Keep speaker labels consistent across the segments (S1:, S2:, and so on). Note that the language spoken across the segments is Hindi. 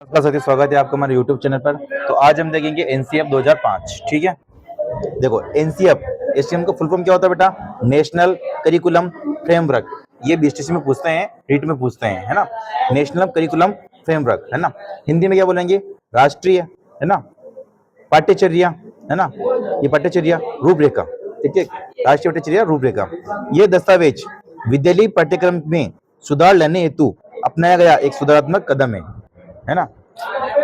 S1: नमस्कार साथी, स्वागत है आपका हमारे YouTube चैनल पर। तो आज हम देखेंगे एनसीएफ 2005। ठीक है, देखो एनसीएफ एसटीएम का फुल फॉर्म क्या होता है बेटा? National curriculum framework. ये बीएसटीसी में पूछते हैं, रीट में पूछते हैं, है ना। नेशनल करिकुलम फ्रेमवर्क, है ना। हिंदी में क्या बोलेंगे? राष्ट्रीय, है ना, पाठ्यचर्या, है ना। ये पाठ्यचर्या रूपरेखा, ठीक है, राष्ट्रीय पाठ्यचर्या रूपरेखा। ये दस्तावेज विद्यालय पाठ्यक्रम में सुधार लाने हेतु अपनाया गया एक सुधारात्मक कदम है ना।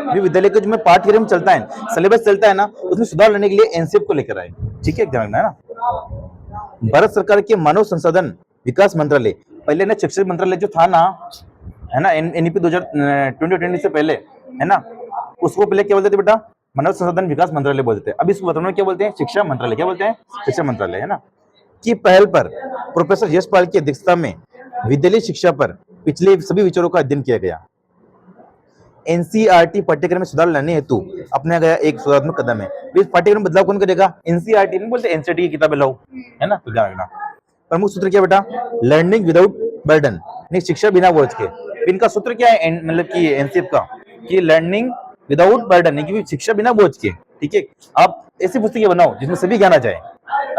S1: जो विद्यालय का जो में पाठ्यक्रम चलता है, सिलेबस चलता है ना, उसमें सुधार लाने के लिए एनसीएफ को लेकर आए। ठीक है, ध्यान रखना, है ना। भारत सरकार के मानव संसाधन विकास मंत्रालय, पहले ना शिक्षा मंत्रालय जो था ना, है ना, एनईपी 2020 से पहले, है ना, उसको पहले क्या बोलते थे बेटा? मानव संसाधन विकास मंत्रालय बोलते थे। अब इसको वर्तमान में क्या बोलते हैं? शिक्षा मंत्रालय। क्या बोलते हैं? शिक्षा मंत्रालय, है ना। की पहल पर प्रोफेसर यशपाल की अध्यक्षता में विद्यालय शिक्षा पर पिछले सभी विचारों का अध्ययन किया गया। एनसीईआरटी पाठ्यक्रम में सुधार लाने हेतु अपनाया गया एक सुधारात्मक कदम है। इस पाठ्यक्रम में बदलाव कौन करेगा? एनसीईआरटी नहीं बोलते, एनसीईआरटी की किताबें लाओ, है ना, तो ध्यान रखना। प्रमुख सूत्र क्या बेटा? लर्निंग विदाउट बर्डन, नहीं शिक्षा बिना बोझ के। इनका सूत्र क्या है मतलब कि एनसीएफ का? कि लर्निंग विदाउट बर्डन, नहीं कि शिक्षा बिना बोझ के। ठीक है, आप ऐसी पुस्तकें बनाओ जिसमें सभी ज्ञान आ जाए,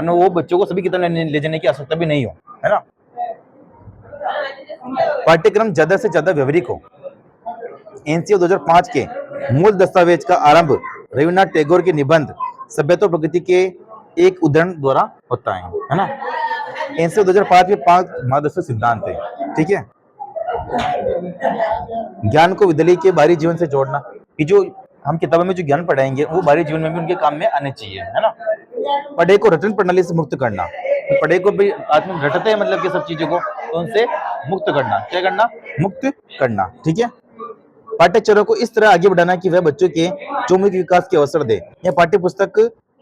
S1: वो बच्चों को सभी किताबें ले जाने की आवश्यकता भी नहीं हो, है ना। पाठ्यक्रम ज्यादा से ज्यादा व्यवहारिक हो। एनसीएफ 2005 के मूल दस्तावेज का आरंभ रविन्द्रनाथ टैगोर के निबंध सभ्यता और प्रगति के एक उदाहरण द्वारा होता है ना। एनसीएफ 2005 में 5 मार्गदर्शक सिद्धांत है। ठीक है, ज्ञान को विद्यालय के बाहरी जीवन से जोड़ना, कि जो हम किताबों में जो ज्ञान पढ़ाएंगे वो बाहरी जीवन में भी उनके काम में आने चाहिए, है ना। पढ़ाई को रटन प्रणाली से मुक्त करना, तो पढ़ाई को भी आदमी रटते हैं, मतलब कि सब चीजों को, तो उनसे मुक्त करना। क्या करना? मुक्त करना। ठीक है, पाठ्यचर्या को इस तरह आगे बढ़ाना कि वह बच्चों के चौमुखी विकास के अवसर दे। यह पाठ्य पुस्तक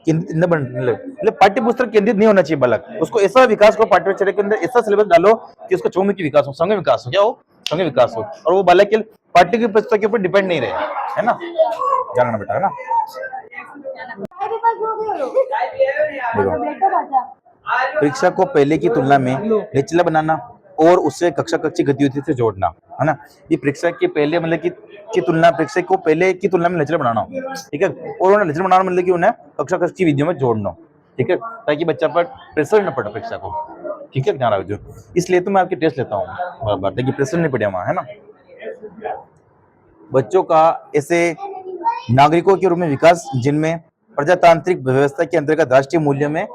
S1: केंद्रित न बन, मतलब पाठ्य पुस्तक केंद्रित नहीं होना चाहिए बालक। उसको ऐसा विकास को पाठ्यचर्या के अंदर ऐसा सिलेबस डालो कि उसका चौमुखी विकास हो, संघ विकास हो। क्या हो? संघ विकास हो, और वो बालक के पाठ्य की पुस्तक के ऊपर डिपेंड नहीं रहे, है ना। जानना बेटा, है ना। परीक्षा को पहले की तुलना में निचला बनाना और उससे कक्षा कक्षी गतिविधि से जोड़ना, है ना। ये परीक्षा के पहले मतलब की तुलना, परीक्षा को पहले की तुलना में लचर बनाना, ठीक है, और उन्हें लचर बनाना मतलब कि उन्हें कक्षा कक्षी विधियों में जोड़ना, ठीक है, ताकि बच्चा पर प्रेशर न पड़े परीक्षा को। ठीक है, ध्यान रखो। इसलिए तो मैं आपके टेस्ट लेता हूँ बार बार, ताकि प्रेशर नहीं पड़े वहां, है ना। बच्चों का ऐसे नागरिकों के रूप में विकास जिनमें प्रजातांत्रिक व्यवस्था के अंतर्गत राष्ट्रीय मूल्य में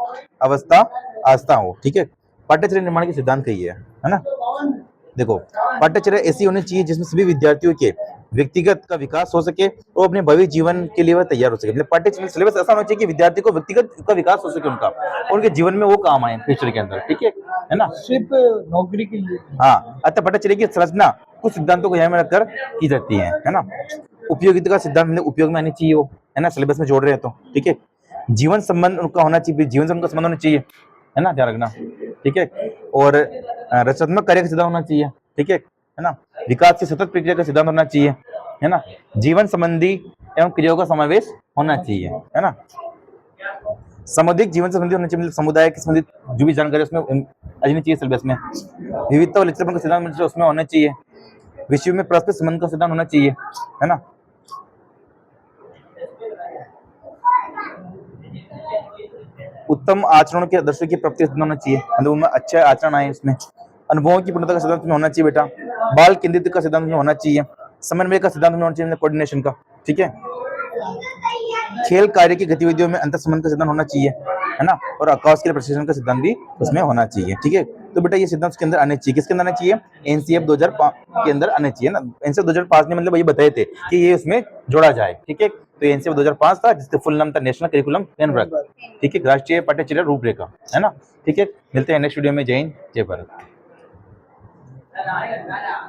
S1: अवस्था आस्था हो। ठीक है, पाठ्यचर्या निर्माण के सिद्धांत कही है ना। देखो, पाठ्यचर्या ऐसी होनी चाहिए जिसमें सभी विद्यार्थियों के व्यक्तिगत का विकास हो सके और अपने भविष्य जीवन के लिए वह तैयार हो सके। मतलब पाठ्यचर्या सिलेबस ऐसा होना चाहिए कि विद्यार्थी को व्यक्तिगत का विकास हो सके उनका, और उनके जीवन में वो काम आए फ्यूचर के अंदर। ठीक है ना, सिर्फ नौकरी के लिए। हाँ, अतः पाठ्यचर्या की संरचना कुछ सिद्धांतों को ध्यान में रखकर की जाती है ना। उपयोगिता का सिद्धांत मतलब उपयोग में आनी चाहिए वो, है ना, सिलेबस में जोड़ रहे हैं तो। ठीक है, जीवन संबंध उनका होना चाहिए, जीवन से उनका संबंध होना चाहिए, है ना, ध्यान रखना। ठीक है, और रचनात्मक कार्य का सिद्धांत होना चाहिए। ठीक है ना, विकास की सतत प्रक्रिया का सिद्धांत होना चाहिए, है ना, जीवन संबंधी एवं क्रियाओं का समावेश होना चाहिए, है ना। सामुदायिक जीवन संबंधी होना चाहिए, मतलब समुदाय के संबंधित जो भी जानकारी उसमें आनी चाहिए सिलेबस में। विविधता और लचीलापन का सिद्धांत उसमें होना चाहिए। विषय में परस्पर संबंध का सिद्धांत होना चाहिए, है ना। उत्तम आचरण के आदर्शों की प्राप्ति होना चाहिए, मतलब उनमें अच्छा आचरण आए उसमें। अनुभवों की पूर्णता का सिद्धांत में होना चाहिए बेटा। बाल केंद्रित का सिद्धांत में होना चाहिए। समन्वय का सिद्धांत में होना चाहिए, कोऑर्डिनेशन का। ठीक है, खेल कार्य की गतिविधियों में अंतर संबंध का सिद्धांत होना चाहिए, है ना, और आकाश के प्रशिक्षण का सिद्धांत भी उसमें होना चाहिए। ठीक है, तो बेटा ये सिद्धांत उसके अंदर आने चाहिए। किसके अंदर आने चाहिए? एनसीएफ 2005 के अंदर आने चाहिए ना। एनसीएफ 2005 ने मतलब ये बताए थे कि ये उसमें जोड़ा जाए। ठीक है, तो एनसीएफ 2005 था, जिसका फुल नाम था नेशनल करिकुलम फ्रेमवर्क। ठीक है, राष्ट्रीय पाठ्यचर्या रूपरेखा, है ना। ठीक है, मिलते हैं नेक्स्ट वीडियो में। जय हिंद, जय भारत।